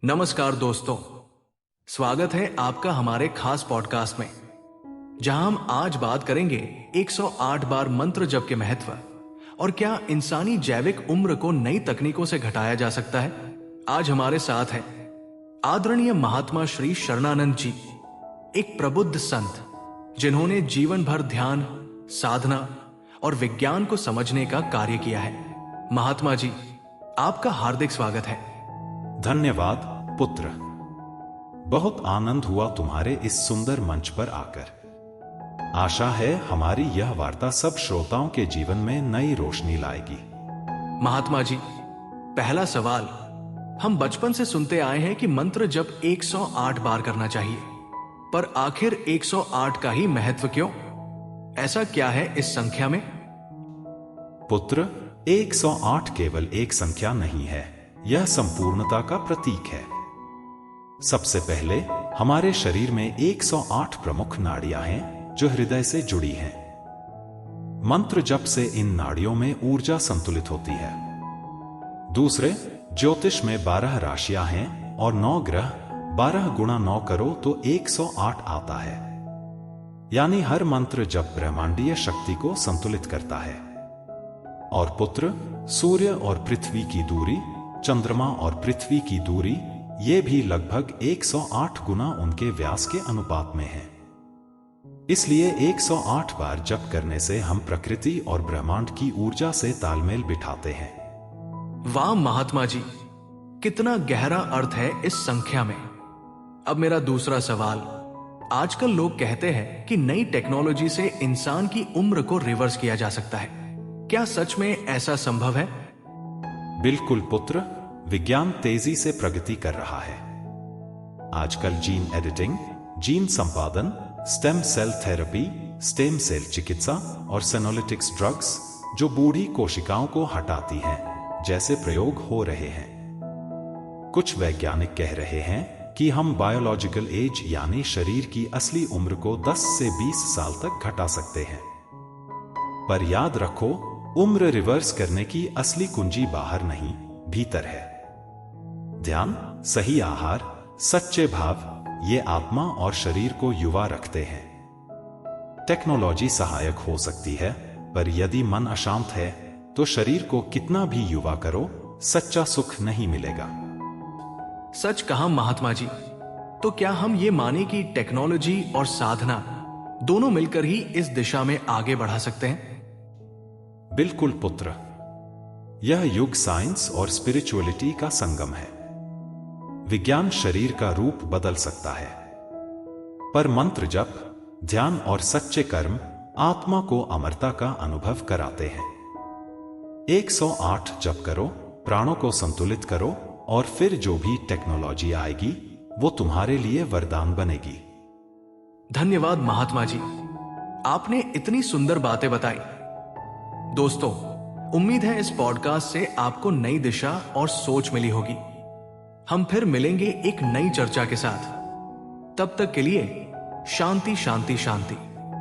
नमस्कार दोस्तों, स्वागत है आपका हमारे खास पॉडकास्ट में, जहां हम आज बात करेंगे 108 बार मंत्र जप के महत्व और क्या इंसानी जैविक उम्र को नई तकनीकों से घटाया जा सकता है। आज हमारे साथ हैं आदरणीय महात्मा श्री शरणानंद जी, एक प्रबुद्ध संत जिन्होंने जीवन भर ध्यान, साधना और विज्ञान को समझने का कार्य किया है। महात्मा जी, आपका हार्दिक स्वागत है। धन्यवाद पुत्र, बहुत आनंद हुआ तुम्हारे इस सुंदर मंच पर आकर। आशा है हमारी यह वार्ता सब श्रोताओं के जीवन में नई रोशनी लाएगी। महात्मा जी, पहला सवाल, हम बचपन से सुनते आए हैं कि मंत्र जप 108 बार करना चाहिए, पर आखिर 108 का ही महत्व क्यों? ऐसा क्या है इस संख्या में? पुत्र, 108 केवल एक संख्या नहीं है, यह संपूर्णता का प्रतीक है। सबसे पहले हमारे शरीर में 108 प्रमुख नाड़ियां हैं जो हृदय से जुड़ी हैं। मंत्र जप से इन नाड़ियों में ऊर्जा संतुलित होती है। दूसरे, ज्योतिष में 12 राशियां हैं और 9 ग्रह। 12 गुणा 9 करो तो 108 आता है। यानी हर मंत्र जप ब्रह्मांडीय शक्ति को संतुलित करता है। और पुत्र, सूर्य और पृथ्वी की दूरी, चंद्रमा और पृथ्वी की दूरी, ये भी लगभग 108 गुना उनके व्यास के अनुपात में है। इसलिए 108 बार जप करने से हम प्रकृति और ब्रह्मांड की ऊर्जा से तालमेल बिठाते हैं। वाह महात्मा जी, कितना गहरा अर्थ है इस संख्या में। अब मेरा दूसरा सवाल, आजकल लोग कहते हैं कि नई टेक्नोलॉजी से इंसान की उम्र को रिवर्स किया जा सकता है। क्या सच में ऐसा संभव है? बिल्कुल पुत्र, विज्ञान तेजी से प्रगति कर रहा है। आजकल जीन एडिटिंग, जीन संपादन, stem cell therapy, stem cell चिकित्सा और सेनोलिटिक्स ड्रग्स, जो बूढ़ी कोशिकाओं को हटाती हैं, जैसे प्रयोग हो रहे हैं। कुछ वैज्ञानिक कह रहे हैं कि हम बायोलॉजिकल एज यानी शरीर की असली उम्र को 10 से 20 साल तक घटा सकते हैं। पर याद रखो, उम्र रिवर्स करने की असली कुंजी बाहर नहीं, भीतर है। ध्यान, सही आहार, सच्चे भाव, ये आत्मा और शरीर को युवा रखते हैं। टेक्नोलॉजी सहायक हो सकती है, पर यदि मन अशांत है तो शरीर को कितना भी युवा करो, सच्चा सुख नहीं मिलेगा। सच कहा महात्मा जी। तो क्या हम ये माने कि टेक्नोलॉजी और साधना दोनों मिलकर ही इस दिशा में आगे बढ़ा सकते हैं? बिल्कुल पुत्र, यह युग साइंस और स्पिरिचुअलिटी का संगम है। विज्ञान शरीर का रूप बदल सकता है, पर मंत्र जप, ध्यान और सच्चे कर्म आत्मा को अमरता का अनुभव कराते हैं। 108 जप करो, प्राणों को संतुलित करो, और फिर जो भी टेक्नोलॉजी आएगी वो तुम्हारे लिए वरदान बनेगी। धन्यवाद महात्मा जी, आपने इतनी सुंदर बातें बताई। दोस्तों, उम्मीद है इस पॉडकास्ट से आपको नई दिशा और सोच मिली होगी। हम फिर मिलेंगे एक नई चर्चा के साथ। तब तक के लिए शांति शांति शांति।